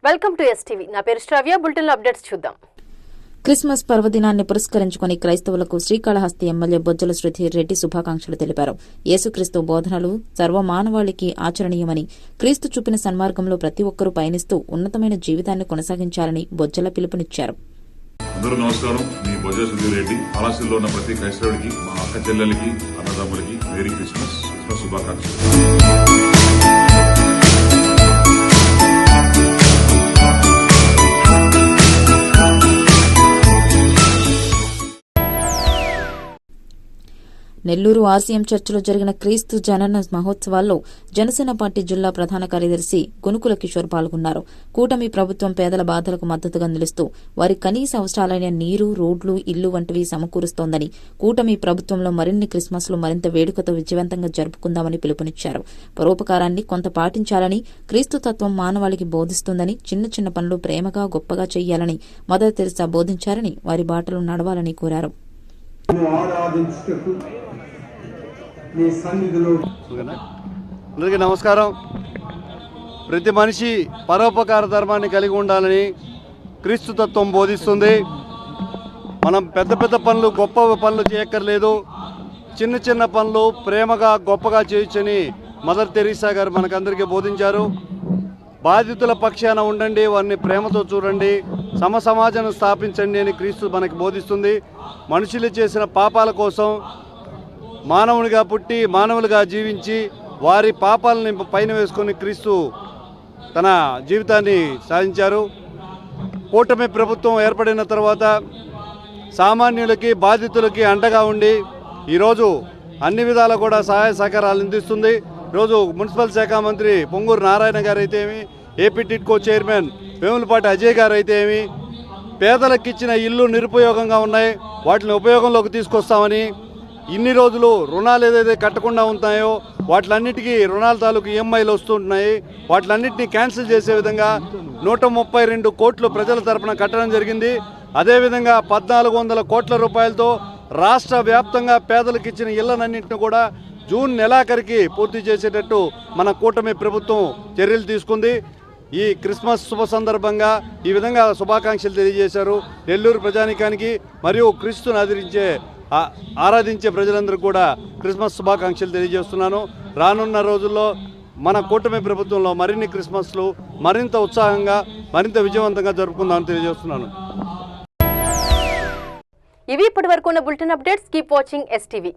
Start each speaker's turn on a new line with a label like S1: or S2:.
S1: Welcome to STV. నా పేరు శ్రావ్య. Bulletin updates చూద్దాం.
S2: క్రిస్మస్ పర్వదినాన్ని పురస్కరించుకుని క్రైస్తవులకు శ్రీకాళహస్తి ఎమ్మెల్యే బొజ్జల సుధీర్ రెడ్డి శుభాకాంక్షలు తెలిపారు. యేసుక్రీస్తు బోధనలు సర్వమానవాళికి ఆచరణీయమని, క్రీస్తు చూపిన సన్మార్గంలో ప్రతి ఒక్కరూ పయనిస్తూ ఉన్నతమైన జీవితాన్ని కొనసాగించాలని బొజ్జల పిలుపునిచ్చారు.
S3: అందరూ నమస్కారం. మీ బొజ్జల సుధీర్ రెడ్డి. ఆలస్యంలో ఉన్న ప్రతి క్రైస్తవుడికి, మా అక్క చెల్లెలకి, అన్నదమ్ములకి మేరీ క్రిస్మస్ శుభాకాంక్షలు.
S2: నెల్లూరు ఆర్సీఎం చర్చిలో జరిగిన క్రీస్తు జనన మహోత్సవాల్లో జనసేన పార్టీ జిల్లా ప్రధాన కార్యదర్శి గునుకుల కిషోర్ పాల్గొన్నారు. కూటమి ప్రభుత్వం పేదల బాధలకు మద్దతుగా నిలుస్తూ వారి కనీస అవసరాలైన నీరు, రోడ్లు, ఇల్లు వంటివి సమకూరుస్తోందని, కూటమి ప్రభుత్వంలో మరిన్ని క్రిస్మస్లు మరింత వేడుకతో విజయవంతంగా జరుపుకుందామని పిలుపునిచ్చారు. పరోపకారాన్ని కొంత పాటించాలని, క్రీస్తు తత్వం మానవాళికి బోధిస్తుందని, చిన్న చిన్న పనులు ప్రేమగా గొప్పగా చెయ్యాలని మదర్ తెరెసా బోధించారని, వారి బాటలు నడవాలని కోరారు.
S4: అందరికీ నమస్కారం. ప్రతి మనిషి పరోపకార ధర్మాన్ని కలిగి ఉండాలని క్రీస్తు తత్వం బోధిస్తుంది. మనం పెద్ద పెద్ద పనులు, గొప్ప పనులు చేయక్కర్లేదు. చిన్న చిన్న పనులు ప్రేమగా గొప్పగా చేయొచ్చని మదర్ తెరీసా గారు మనకందరికీ బోధించారు. బాధితుల పక్షాన ఉండండి, వారిని ప్రేమతో చూడండి, సమాజాన్ని స్థాపించండి అని క్రీస్తు మనకి బోధిస్తుంది. మనుషులు చేసిన పాపాల కోసం మానవునిగా పుట్టి మానవులుగా జీవించి వారి పాపాలని పైన వేసుకొని క్రీస్తు తన జీవితాన్ని సాధించారు. కూటమి ప్రభుత్వం ఏర్పడిన తర్వాత సామాన్యులకి, బాధితులకి అండగా ఉండి ఈరోజు అన్ని విధాలా కూడా సహాయ సహకారాలు అందిస్తుంది. ఈరోజు మున్సిపల్ శాఖ మంత్రి పొంగూరు నారాయణ గారు అయితే ఏమి, ఏపీ టిడ్కో చైర్మన్ వేములపాటి అజయ్ గారు అయితే ఏమి, పేదలకు ఇచ్చిన ఇల్లు నిరుపయోగంగా ఉన్నాయి, వాటిని ఉపయోగంలోకి తీసుకొస్తామని, ఇన్ని రోజులు రుణాలు ఏదైతే కట్టకుండా ఉంటాయో వాటిలన్నిటికీ రుణాల తాలూకు ఈఎంఐలు వస్తుంటున్నాయి, వాటిలన్నింటినీ క్యాన్సిల్ చేసే విధంగా 132 కోట్లు ప్రజల తరపున కట్టడం జరిగింది. అదేవిధంగా 1400 కోట్ల రూపాయలతో రాష్ట్ర వ్యాప్తంగా పేదలకు ఇచ్చిన ఇళ్లనన్నింటినీ కూడా జూన్ నెలాఖరికి పూర్తి చేసేటట్టు మన కూటమి ప్రభుత్వం చర్యలు తీసుకుంది. ఈ క్రిస్మస్ శుభ సందర్భంగా ఈ విధంగా శుభాకాంక్షలు తెలియజేశారు నెల్లూరు ప్రజానికానికి. మరియు క్రీస్తుని ఆరాధించే ప్రజలందరూ కూడా క్రిస్మస్ శుభాకాంక్షలు తెలియజేస్తున్నాను. రానున్న రోజుల్లో మన కూటమి ప్రభుత్వంలో మరిన్ని క్రిస్మస్లు మరింత ఉత్సాహంగా, మరింత విజయవంతంగా జరుపుకుందామని తెలియజేస్తున్నాను.
S1: ఇవి ఇప్పటి వరకు ఉన్న bulletin updates. Keep watching STV.